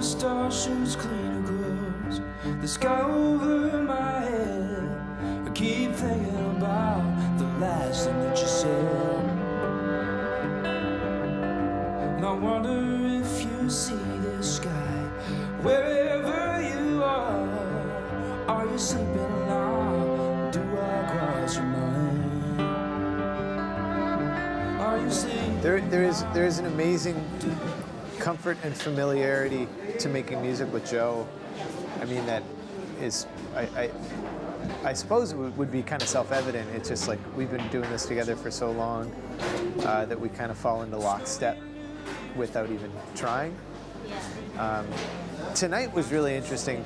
star shoots clean across the sky over my head. I keep thinking about the last thing that you said. And I wonder if you see this sky wherever you are. Are you sleeping now? Do I cross your mind? Are you sleeping? There is an amazing comfort and familiarity to making music with Joe. I mean, that is, I suppose it would be kind of self-evident. It's just like we've been doing this together for so long that we kind of fall into lockstep without even trying. Tonight was really interesting.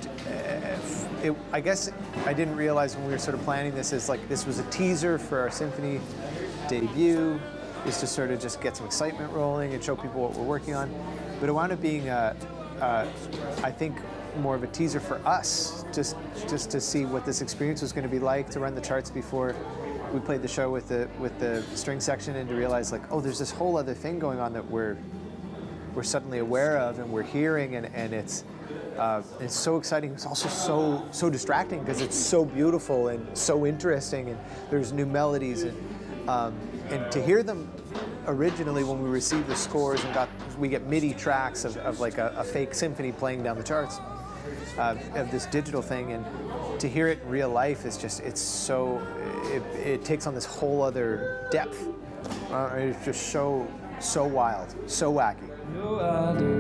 I guess I didn't realize when we were sort of planning this is like this was a teaser for our symphony debut, is to sort of just get some excitement rolling and show people what we're working on. But it wound up being, I think, more of a teaser for us, just to see what this experience was going to be like, to run the charts before we played the show with the string section, and to realize like, oh, there's this whole other thing going on that we're suddenly aware of and we're hearing, and it's so exciting. It's also so distracting because it's so beautiful and so interesting, and there's new melodies, and to hear them originally when we received the scores and we get MIDI tracks of like a fake symphony playing down the charts of this digital thing, and to hear it in real life is just, it takes on this whole other depth. It's just so wild, so wacky. No, I do.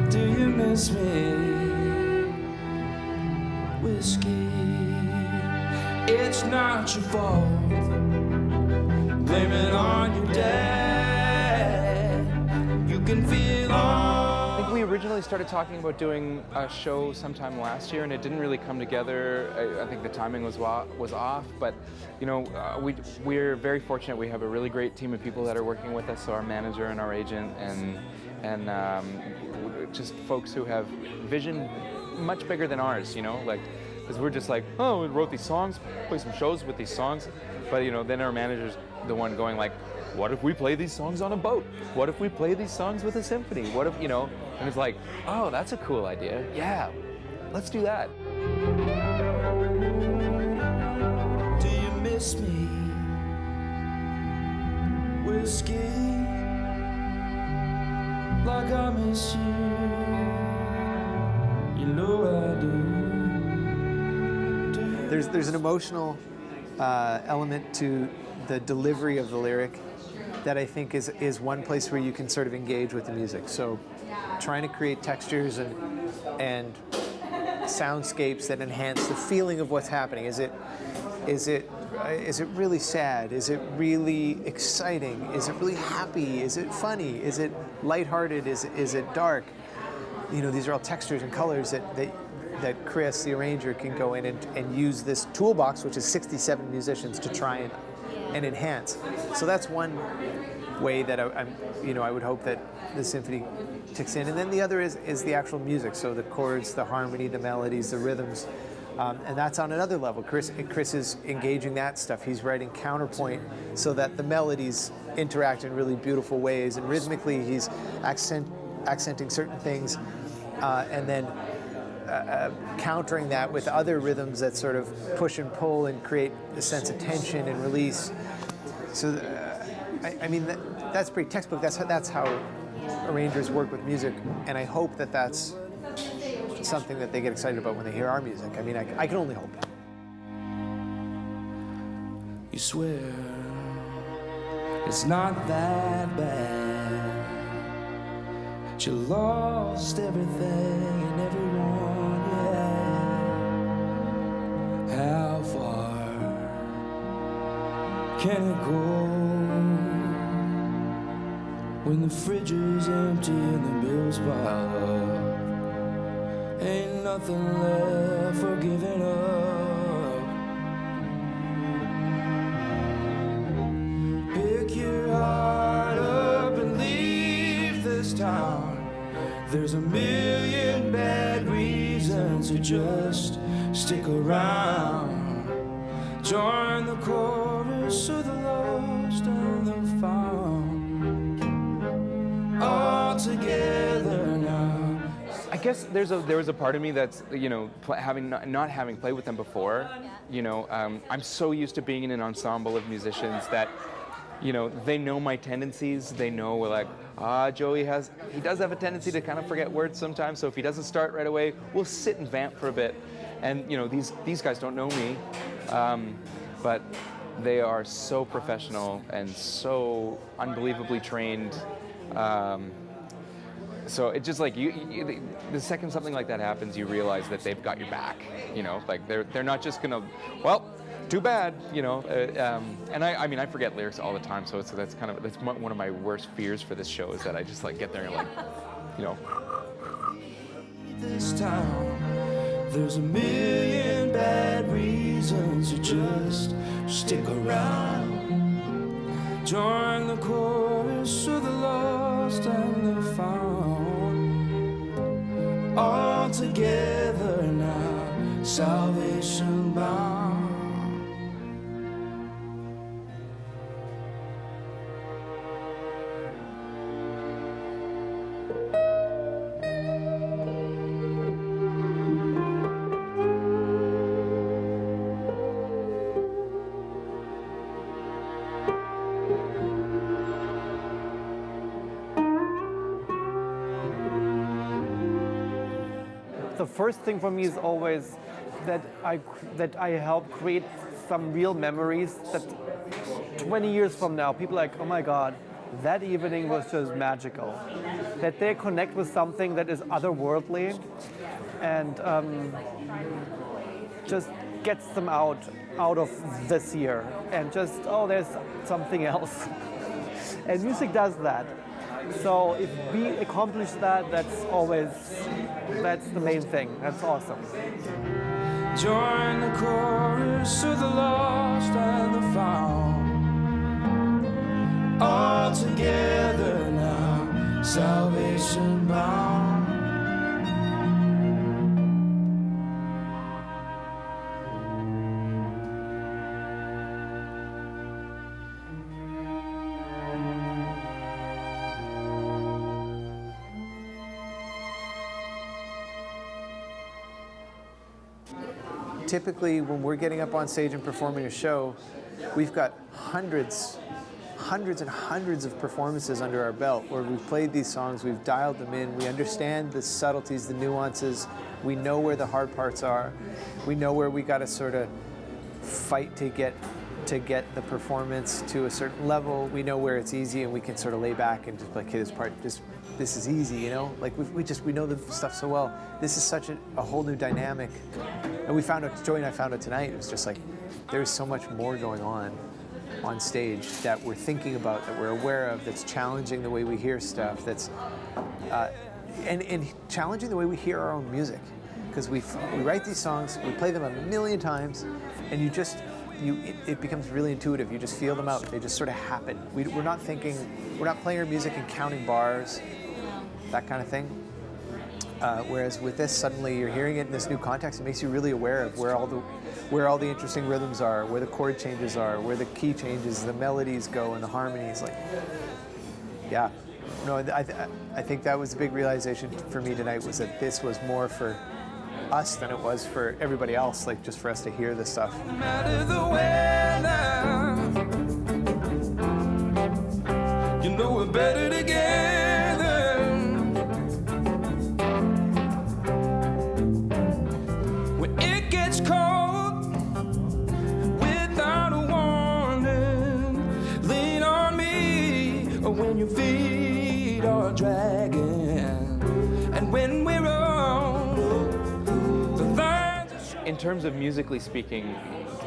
Do you miss me? Whiskey, it's not your fault. Blame it on your dad. You can feel all. I think we originally started talking about doing a show sometime last year, and it didn't really come together. I think the timing was off, but you know, we're very fortunate. We have a really great team of people that are working with us, so our manager and our agent, and just folks who have vision much bigger than ours, you know, like, because we're just like, oh, we wrote these songs, play some shows with these songs, but you know, then our manager's the one going like, what if we play these songs on a boat? What if we play these songs with a symphony? What if, you know, and it's like, oh, that's a cool idea. Yeah, let's do that. Do you miss me? Whiskey, like I miss you. You know I do. There's an emotional element to the delivery of the lyric that I think is one place where you can sort of engage with the music. So trying to create textures and soundscapes that enhance the feeling of what's happening. Is it really sad? Is it really exciting? Is it really happy? Is it funny? Is it lighthearted? Is it dark? You know, these are all textures and colors that Chris, the arranger, can go in and use this toolbox, which is 67 musicians, to try and enhance. So that's one way that I would hope that the symphony ticks in. And then the other is the actual music. So the chords, the harmony, the melodies, the rhythms. And that's on another level. Chris is engaging that stuff. He's writing counterpoint so that the melodies interact in really beautiful ways. And rhythmically, he's accenting certain things, and then countering that with other rhythms that sort of push and pull and create a sense of tension and release. So, I mean, that's pretty textbook. That's how arrangers work with music, and I hope that that's something that they get excited about when they hear our music. I mean, I can only hope. You swear it's not that bad. You lost everything and everyone, yeah. How far can it go when the fridge is empty and the bills pile up? Ain't nothing left for giving up. Pick your heart up and leave this town. There's a million bad reasons to just stick around. Join the chorus of the lost and the found. All together now. guess there was a part of me that's, you know, not having played with them before, you know, I'm so used to being in an ensemble of musicians that, you know, they know my tendencies. They know, like, Joey he does have a tendency to kind of forget words sometimes. So if he doesn't start right away, we'll sit and vamp for a bit. And you know, these guys don't know me, but they are so professional and so unbelievably trained. So it's just like the second something like that happens, you realize that they've got your back. You know, like they're not just gonna, well, too bad, you know. And I mean, I forget lyrics all the time, so that's one of my worst fears for this show, is that I just like get there and like, you know. This town, there's a million bad reasons to just stick around. Join the chorus of the lost and the found. All together now, salvation bound. The first thing for me is always that I help create some real memories that 20 years from now, people are like, oh my God, that evening was just magical. That they connect with something that is otherworldly and just gets them out of this year and just, oh, there's something else. And music does that. So if we accomplish that, that's the main thing. That's awesome. Join the chorus of the lost and the found. All together now, salvation bound. Typically, when we're getting up on stage and performing a show, we've got hundreds and hundreds of performances under our belt where we've played these songs, we've dialed them in, we understand the subtleties, the nuances, we know where the hard parts are, we know where we got to sort of fight to get the performance to a certain level, we know where it's easy and we can sort of lay back and just be like, hey, this is easy, you know? Like we know the stuff so well. This is such a whole new dynamic. And we found out, Joey and I found out tonight, it was just like, there's so much more going on stage that we're thinking about, that we're aware of, that's challenging the way we hear stuff, that's, and challenging the way we hear our own music. Because we write these songs, we play them a million times, and it becomes really intuitive. You just feel them out. They just sort of happen. We're not playing our music and counting bars, that kind of thing. Whereas with this, suddenly you're hearing it in this new context. It makes you really aware of where all the interesting rhythms are, where the chord changes are, where the key changes, the melodies go, and the harmonies. Like, yeah, no, I think that was a big realization for me tonight, was that this was more for us than it was for everybody else. Like, just for us to hear this stuff. No matter the weather, you know we're better together. When it gets cold, without a warning, lean on me when your feet are dragging, and when we're on the lines. In terms of musically speaking,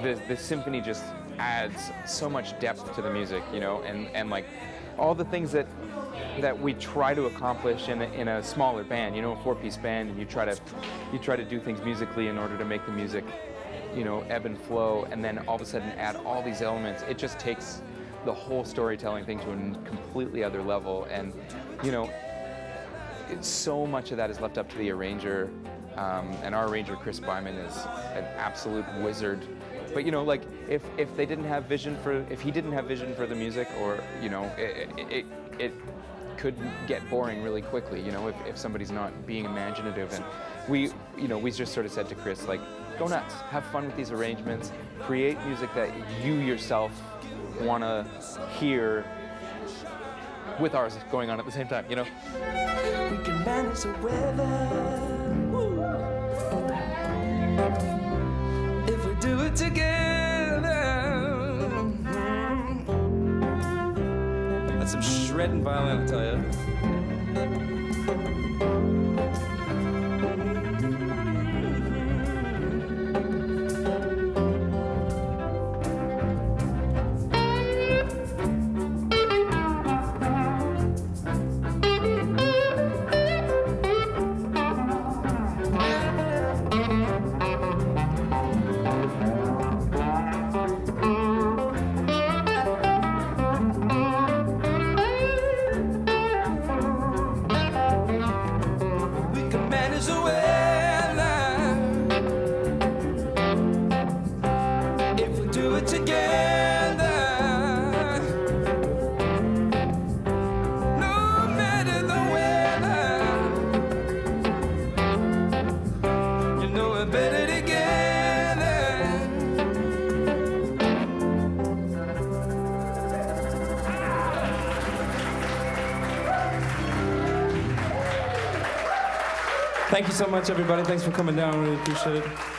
the symphony just adds so much depth to the music, you know, and like all the things that we try to accomplish in a smaller band, you know, a 4-piece band, and you try to do things musically in order to make the music, you know, ebb and flow, and then all of a sudden add all these elements. It just takes the whole storytelling thing to a completely other level, and you know, so much of that is left up to the arranger, and our arranger Chris Byman is an absolute wizard. But you know, like if he didn't have vision for the music, or you know, could get boring really quickly, you know, if somebody's not being imaginative. And we just sort of said to Chris, like, go nuts, have fun with these arrangements, create music that you yourself want to hear with ours going on at the same time, you know? We can manage the weather. Woo. If we do it together. That's some shredding violin, I tell you. Thank you so much, everybody. Thanks for coming down. Really appreciate it.